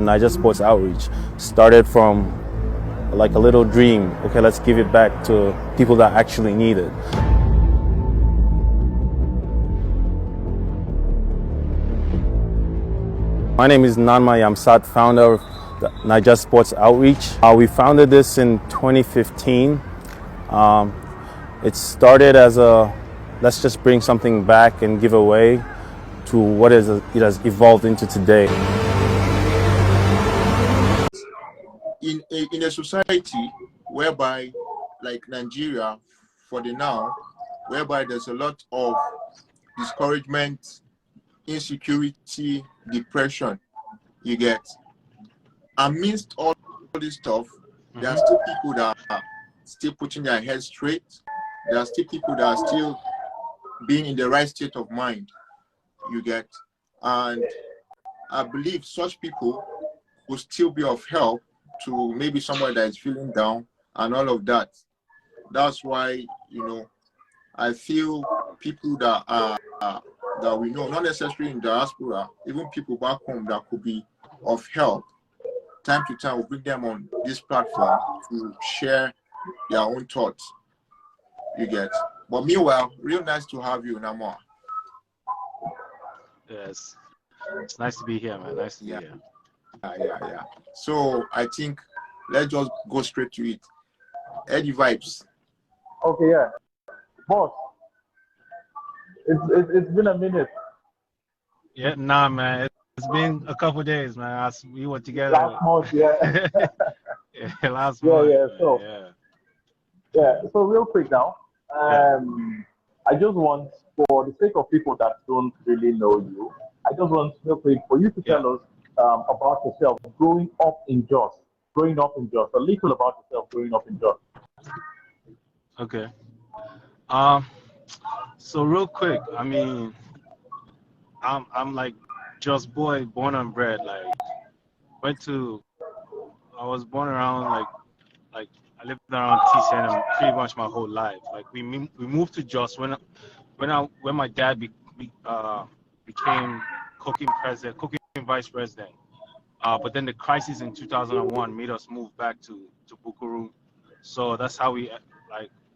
Niger Sports Outreach started from like a little dream. Okay, let's give it back to people that actually need it. My name is Naanma Yamsat, founder of the Niger Sports Outreach. We founded this in 2015. It started as let's just bring something back and give away, to what it has evolved into today. In a society whereby, like Nigeria, for the now, whereby there's a lot of discouragement, insecurity, depression, you get, amidst all this stuff, there are still people that are still putting their heads straight. There are still people that are still being in the right state of mind, you get. And I believe such people will still be of help to maybe someone that is feeling down and all of that. That's why, I feel people that are that we know, not necessarily in diaspora, even people back home that could be of help, time to time we'll bring them on this platform to share their own thoughts, you get. But meanwhile, real nice to have you, Naanma. Yes, it's nice to be here, man. Nice to be here. Yeah. So I think let's just go straight to it. Eddie vibes. Okay, yeah. Boss, it's been a minute. Yeah, nah, man. It's been a couple of days, man. We were together. Last month, yeah. Yeah, last month. Yeah. So real quick now, I just want, for the sake of people that don't really know you, I just want real quick for you to tell us about yourself growing up in Jos, a little about yourself growing up in Jos. Okay. So real quick, I mean, I'm like just boy, born and bred. Like, I was born around like I lived around TCN pretty much my whole life. Like we moved to Jos when my dad became cooking vice president. But then the crisis in 2001 made us move back to Bukuru. So that's how we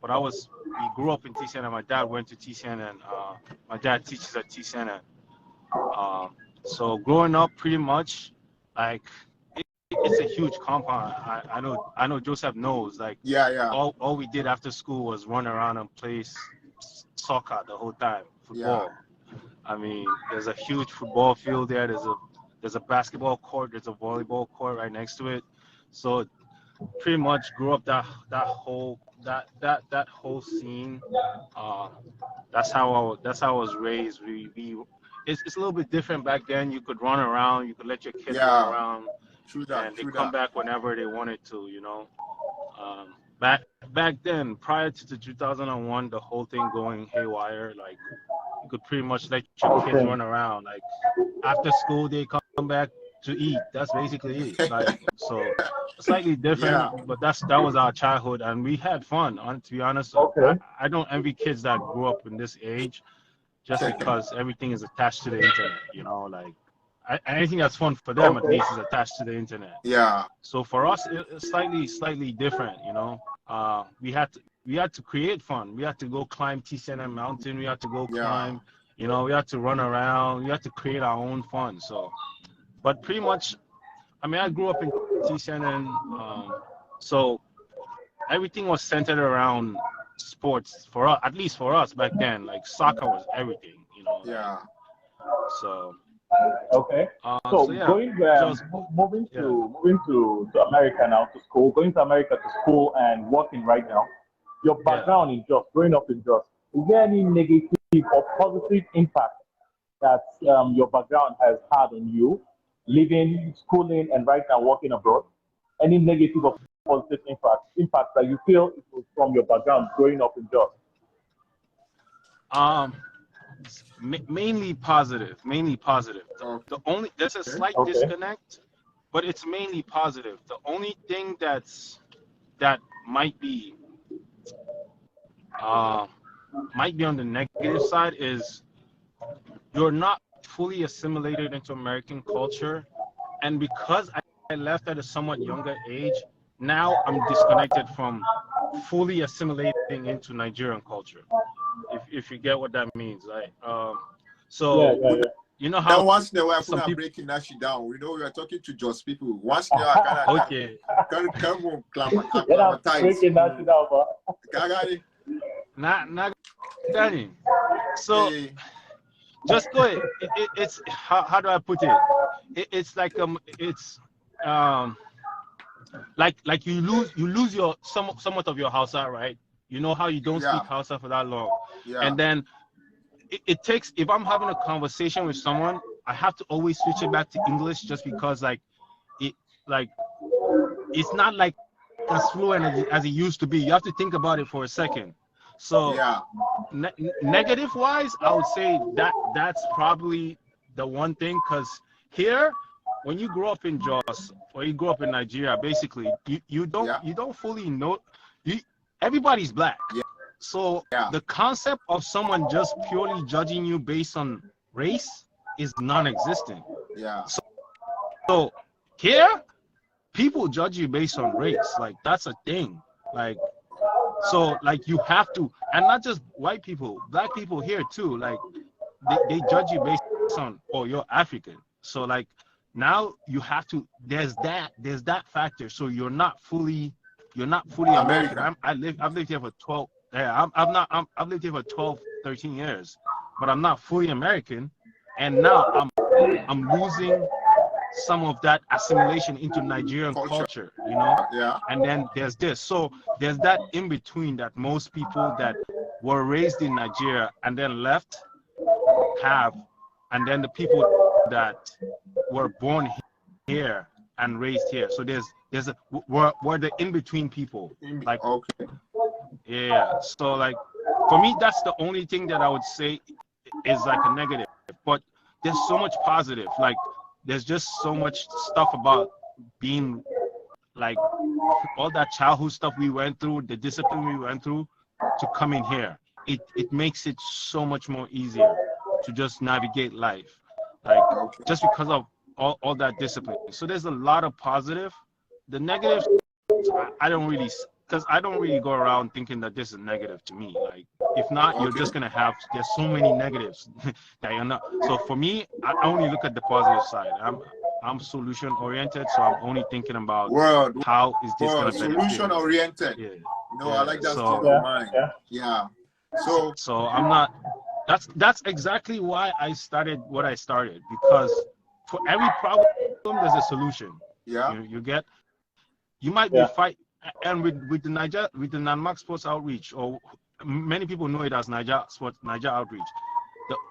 But we grew up in TCN, and my dad went to TCN, and my dad teaches at TCN. So growing up, pretty much, like it's a huge compound. I know Joseph knows. Like, Yeah. All we did after school was run around and play soccer the whole time, football. Yeah. I mean, there's a huge football field there. There's a basketball court. There's a volleyball court right next to it. So pretty much grew up that whole scene. That's how I was raised. It's a little bit different back then. You could run around. You could let your kids run around. And they come back whenever they wanted to. Back then, prior to the 2001, the whole thing going haywire, like you could pretty much let your kids run around. Like after school, they come back to eat. That's basically it. Like, so slightly different, but that was our childhood, and we had fun. To be honest, I don't envy kids that grew up in this age, just because everything is attached to the internet. Like anything that's fun for them at least is attached to the internet. Yeah. So for us, it's slightly different. We had to create fun. We had to go climb TCN mountain. We had to go climb. We had to run around. We had to create our own fun. So, but pretty much, I mean, I grew up in TCN, so everything was centered around sports for us. At least for us back then, like soccer was everything. Yeah. So. Okay. Moving to America now to school, going to America to school and working right now. Your background in Jos, growing up in Jos, is there any negative or positive impact that your background has had on you, living, schooling, and right now working abroad? Any negative or positive impact that you feel it was from your background growing up in Jos? Mainly positive. There's a slight disconnect, but it's mainly positive. The only thing that might be on the negative side is you're not fully assimilated into American culture and because I left at a somewhat younger age, now I'm disconnected from fully assimilating into Nigerian culture. If you get what that means, right? So Yeah. you know Then how once in a while, some I'm people. breaking that shit down. We know we are talking to just people. Once in a while, Okay, come on, Then I'm acclimatize. breaking that shit out, bro. Kagari, not Danny. So hey, just go ahead. It's how do I put it? It's like it's um like you lose your somewhat of your Hausa, right? You know how you don't yeah, speak Hausa for that long, yeah, and then it takes, if I'm having a conversation with someone, I have to always switch it back to English just because it like it's not like as fluent as it used to be. You have to think about it for a second. So yeah. negative wise, I would say that's probably the one thing, because here, when you grow up in Jos or you grow up in Nigeria, basically you Yeah. don't fully know you, everybody's black. Yeah. So Yeah. the concept of someone just purely judging you based on race is non-existent. Yeah. So here, people judge you based on race. Like, that's a thing. Like, so like you have to, and not just white people, black people here too. Like they judge you based on, oh, you're African. So like now you have to. There's that factor. So you're not fully American. I've lived here for 12. Yeah, I've lived here for 12, 13 years, but I'm not fully American, and now I'm losing some of that assimilation into Nigerian culture, you know. Yeah. And then there's this. So there's that in between that most people that were raised in Nigeria and then left have, and then the people that were born here and raised here. So there's a we're the in between people. Like, okay. Yeah. So like for me, that's the only thing that I would say is like a negative. But there's so much positive. Like there's just so much stuff about being like all that childhood stuff we went through, the discipline we went through to come in here. It makes it so much more easier to just navigate life. Like just because of all that discipline. So there's a lot of positive. The negatives, I don't really, because I don't really go around thinking that this is negative to me. Like, if not, you're just gonna have, there's so many negatives that you're not. So for me, I only look at the positive side. I'm solution oriented, so I'm only thinking about how is this gonna benefit. Solution oriented. Yeah. No, I like that state of mind. Yeah. So I'm not. That's exactly why I started what I started, because for every problem there's a solution. Yeah. You get. You might be fight, and with the Naanma Sports Outreach, or many people know it as Niger Outreach.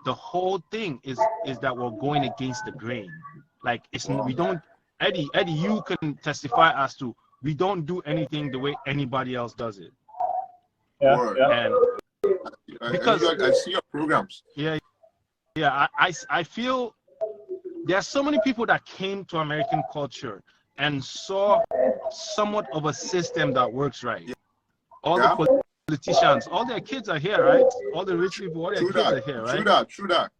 The whole thing is that we're going against the grain. Like we don't. Eddie, you can testify as to we don't do anything the way anybody else does it. And because I see your programs. Yeah. I feel there's so many people that came to American culture and saw somewhat of a system that works right. All the politicians, all their kids are here, right? All the rich people, all their kids are here, right? True that.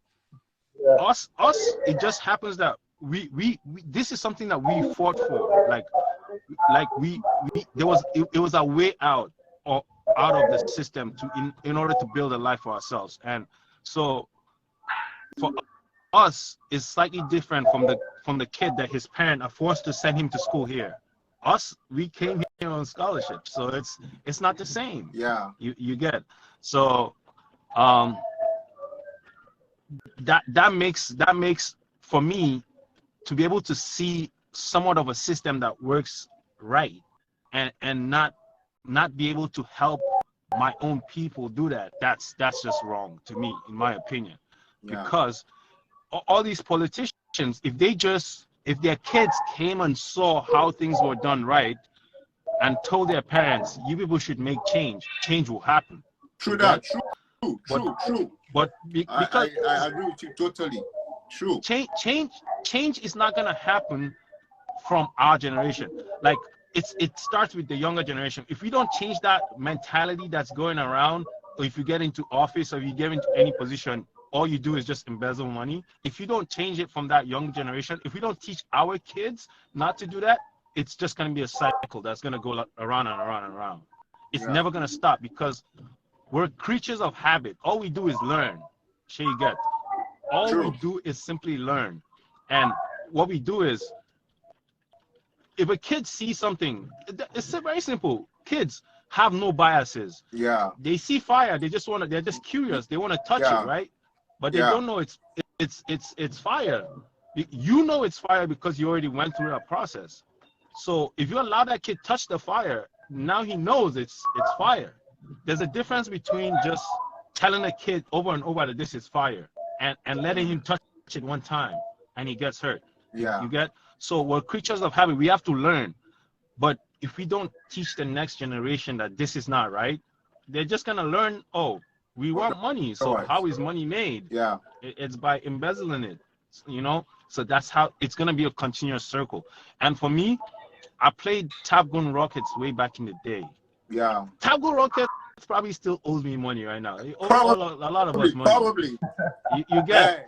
Us, it just happens that we this is something that we fought for. Like it was a way out of the system in order to build a life for ourselves. And so for us, it's slightly different from the kid that his parents are forced to send him to school here. Us, we came here on scholarship, so it's not the same. Yeah. You get. So that makes for me to be able to see somewhat of a system that works right and not be able to help my own people do that. That's just wrong to me, in my opinion. Because all these politicians, if their kids came and saw how things were done right and told their parents, you people should make change will happen. True. But because I agree with you totally. True. Change is not gonna happen from our generation. Like it starts with the younger generation. If we don't change that mentality that's going around, or if you get into office or if you get into any position, all you do is just embezzle money. If you don't change it from that young generation, if we don't teach our kids not to do that, it's just going to be a cycle that's going to go around and around and around. It's never going to stop because we're creatures of habit. All we do is learn. Sure you get. All we do is simply learn. And what we do is, if a kid sees something, it's very simple. Kids have no biases. Yeah. They see fire. They're just curious. They want to touch it, right? But they don't know it's fire. You know it's fire because you already went through that process. So if you allow that kid touch the fire, now he knows it's fire. There's a difference between just telling a kid over and over that this is fire and letting him touch it one time and he gets hurt. Yeah. You get? So we're creatures of habit. We have to learn. But if we don't teach the next generation that this is not right, they're just going to learn, oh, we want money. So how is money made? Yeah. It's by embezzling it, you know? So that's how it's going to be a continuous circle. And for me, I played Top Gun Rockets way back in the day. Yeah. Top Gun Rockets probably still owes me money right now. It owes a lot of us money. Probably. You get it?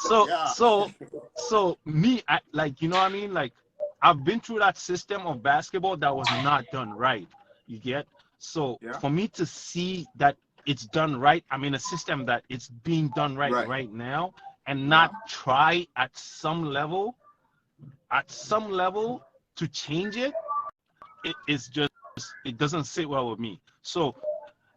Yeah. So me, like, you know what I mean? Like, I've been through that system of basketball that was not done right. You get? So for me to see that it's done right, I'm in a system that it's being done right now, and not try at some level to change it, it doesn't sit well with me. So,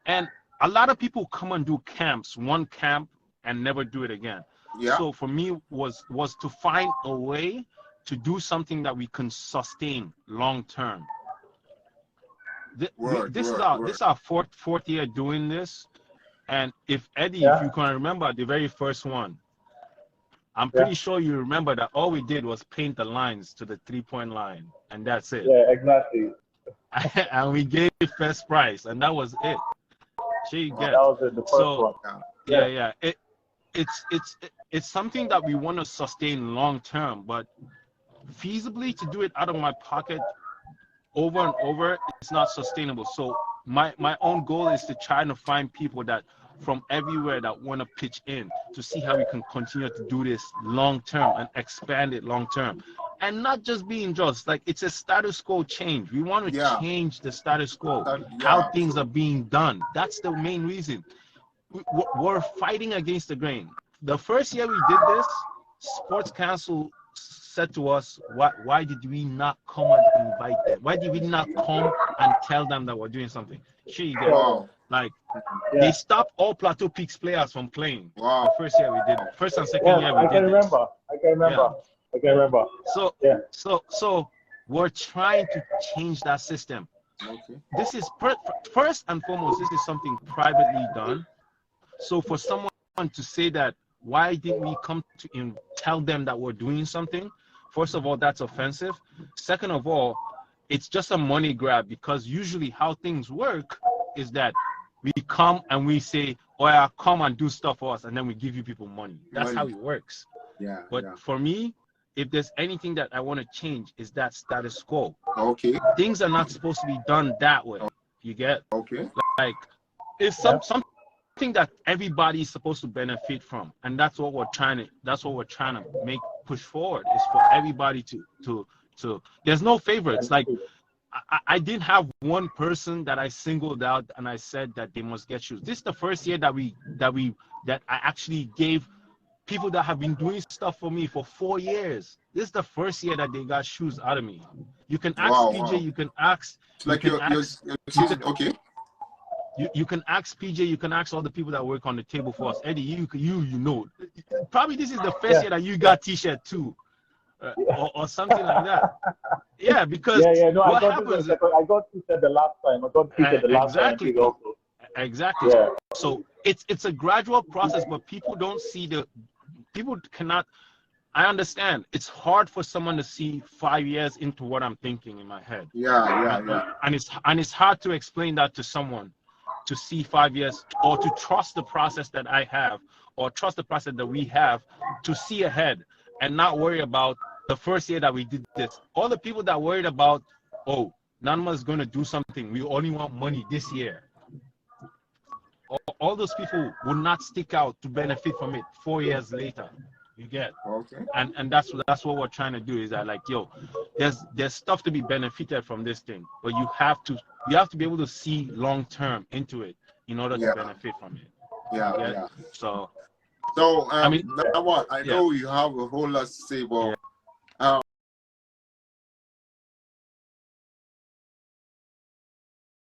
and a lot of people come and do camps, one camp, and never do it again. Yeah. So for me was to find a way to do something that we can sustain long term. This is our fourth year doing this, and if Eddie, if you can remember the very first one, I'm pretty sure you remember that all we did was paint the lines to the 3-point line, and that's it. Yeah, exactly. And we gave first prize, and that was it. That was the first one. Yeah. It's something that we want to sustain long term, but feasibly to do it out of my pocket over and over, it's not sustainable. So my own goal is to try to find people that from everywhere that want to pitch in to see how we can continue to do this long term and expand it long term, and not just being just like it's a status quo change. We want to change the status quo, how things are being done. That's the main reason. We're fighting against the grain. The first year we did this, Sports Council said to us, why did we not come and invite them? Why did we not come and tell them that we're doing something? Sure, you get like they stopped all Plateau Peaks players from playing. Wow. The first year we did it. First and second year we did it. I can remember. So we're trying to change that system. Okay. This is first and foremost, this is something privately done. So for someone to say that, why didn't we come to tell them that we're doing something? First of all, that's offensive. Second of all, it's just a money grab, because usually how things work is that we come and we say, oh yeah, come and do stuff for us, and then we give you people money. That's how it works. Yeah. But for me, if there's anything that I want to change, is that status quo. Okay. Things are not supposed to be done that way. You get? Okay. Like, it's something that everybody is supposed to benefit from, and that's what we're trying to make push forward, is for everybody to there's no favorites. Like, I didn't have one person that I singled out and I said that they must get shoes. This is the first year that I actually gave people that have been doing stuff for me for 4 years. This is the first year that they got shoes out of me. You can ask PJ, you can ask like okay. You can ask PJ, you can ask all the people that work on the table for us. Eddie, you know, probably this is the first year that you got t-shirt too, or something like that. Yeah, because what happens? I got t-shirt the last time. I got t-shirt the last time. Exactly. Yeah. So it's a gradual process, but people don't see people cannot. I understand it's hard for someone to see 5 years into what I'm thinking in my head. Yeah. And it's hard to explain that to someone, to see 5 years, or to trust the process that I have, or trust the process that we have, to see ahead and not worry about the first year that we did this. All the people that worried about, oh, Naanma is going to do something, we only want money this year. all those people would not stick out to benefit from it 4 years later. You get? Okay. And that's what we're trying to do, is that, like, yo, there's stuff to be benefited from this thing, but you have to be able to see long term into it in order to benefit from it. Yeah. So So I mean, now what? I yeah. know you have a whole lot to say, but